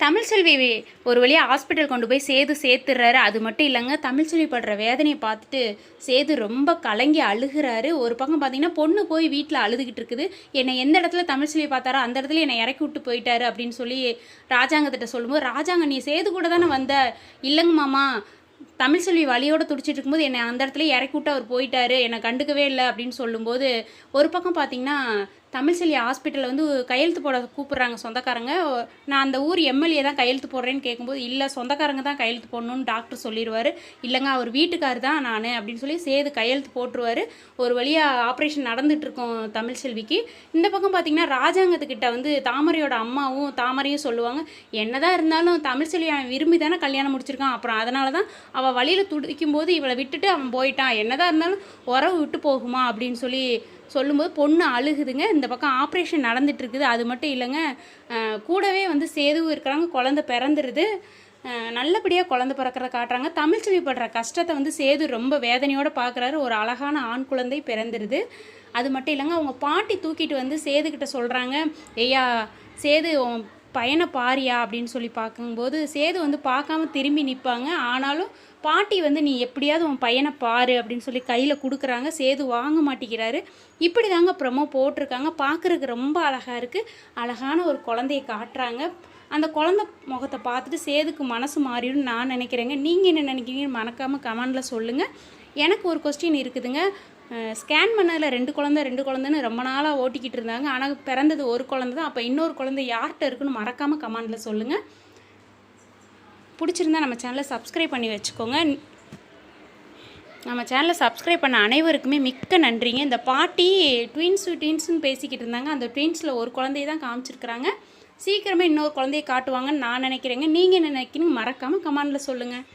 தமிழ்செல்வி ஒரு வழியாக ஹாஸ்பிட்டல் கொண்டு போய் சேது சேர்த்துடுறாரு. அது மட்டும் இல்லைங்க, தமிழ்செல்வி படுற வேதனையை பார்த்துட்டு சேது ரொம்ப கலங்கி அழுகிறாரு. ஒரு பக்கம் பார்த்தீங்கன்னா பொண்ணு போய் வீட்டில் அழுதுகிட்டு இருக்குது. என்னை எந்த இடத்துல தமிழ்செல்வி பார்த்தாரோ அந்த இடத்துல என்னை இறக்கி விட்டு போயிட்டாரு அப்படின்னு சொல்லி ராஜாங்கத்திட்ட சொல்லும்போது, ராஜாங்க நீ சேது கூட தானே வந்த? இல்லைங்க மாமா, தமிழ்செல்வி வழியோடு துடிச்சிட்டு இருக்கும்போது என்னை அந்த இடத்துல இறக்கி விட்டு அவர் போயிட்டாரு, என்னை கண்டுக்கவே இல்லை அப்படின்னு சொல்லும்போது, ஒரு பக்கம் பார்த்தீங்கன்னா தமிழ்செல்வி ஹாஸ்பிட்டலில் வந்து கையெழுத்து போட கூப்பிட்றாங்க சொந்தக்காரங்க. நான் அந்த ஊர் எம்எல்ஏ தான் கையெழுத்து போடுறேன்னு கேட்கும்போது, இல்லை சொந்தக்காரங்க தான் கையெழுத்து போடணும்னு டாக்டர் சொல்லிடுவார். இல்லைங்க அவர் வீட்டுக்கார் தான் நான் அப்படின்னு சொல்லி சேது கையெழுத்து போட்டுருவார். ஒரு வழியாக ஆப்ரேஷன் நடந்துகிட்ருக்கோம் தமிழ்செல்விக்கு. இந்த பக்கம் பார்த்திங்கன்னா ராஜாங்கத்துக்கிட்ட வந்து தாமரையோட அம்மாவும் தாமரையும் சொல்லுவாங்க, என்னதான் இருந்தாலும் தமிழ்செல்வி அவன் விரும்பி தானே கல்யாணம் முடிச்சிருக்கான், அப்புறம் அதனால தான் அவள் வழியில் துடிக்கும் போது இவளை விட்டுட்டு அவன் போயிட்டான், என்னதான் இருந்தாலும் உறவு விட்டு போகுமா அப்படின்னு சொல்லும்போது பொண்ணு அழுகுதுங்க. இந்த பக்கம் ஆப்ரேஷன் நடந்துகிட்ருக்குது. அது மட்டும் இல்லைங்க, கூடவே வந்து சேதுவும் இருக்கிறாங்க. குழந்தை பிறந்துருது. நல்லபடியாக குழந்தை பிறக்கிறத காட்டுறாங்க. தமிழ்செல்வி படுற கஷ்டத்தை வந்து சேது ரொம்ப வேதனையோடு பார்க்குறாரு. ஒரு அழகான ஆண் குழந்தை பிறந்துருது. அது மட்டும் இல்லைங்க, அவங்க பாட்டி தூக்கிட்டு வந்து சேதுக்கிட்ட சொல்கிறாங்க, ஐயா சேது பையனை பாரியா அப்படின்னு சொல்லி பார்க்கும்போது சேது வந்து பார்க்காம திரும்பி நிற்பாங்க. ஆனாலும் பாட்டி வந்து நீ எப்படியாவது உன் பையனை பாரு அப்படின்னு சொல்லி கையில் கொடுக்குறாங்க. சேது வாங்க மாட்டேங்கிறாரு. இப்படி தாங்க ப்ரமோ போட்டிருக்காங்க. பார்க்குறதுக்கு ரொம்ப அழகாக இருக்குது. அழகான ஒரு குழந்தைய காட்டுறாங்க. அந்த குழந்தை முகத்தை பார்த்துட்டு சேதுக்கு மனசு மாறிடும்னு நான் நினைக்கிறேங்க. நீங்கள் என்ன நினைக்கிறீங்கன்னு மறக்காமல் கமெண்டில் சொல்லுங்கள். எனக்கு ஒரு கொஸ்டின் இருக்குதுங்க. ஸ்கேன் பண்ணதில் 2 குழந்தைன்னு ரொம்ப நாளாக ஓட்டிக்கிட்டு இருந்தாங்க. ஆனால் பிறந்தது ஒரு குழந்தை தான். அப்போ இன்னொரு குழந்தை யார்கிட்ட இருக்குன்னு மறக்காமல் கமெண்டில் சொல்லுங்கள். பிடிச்சிருந்தா நம்ம சேனலை சப்ஸ்கிரைப் பண்ணி வச்சுக்கோங்க. நம்ம சேனலை சப்ஸ்கிரைப் பண்ண அனைவருக்குமே மிக்க நன்றிங்க. இந்த பாட்டி ட்வின்ஸ்னு பேசிக்கிட்டு இருந்தாங்க. அந்த ட்வின்ஸில் ஒரு குழந்தைய தான் காமிச்சிருக்கிறாங்க. சீக்கிரமே இன்னொரு குழந்தைய காட்டுவாங்கன்னு நான் நினைக்கிறேங்க. நீங்கள் என்ன நினைக்கிறீங்க மறக்காமல் கமெண்டில் சொல்லுங்கள்.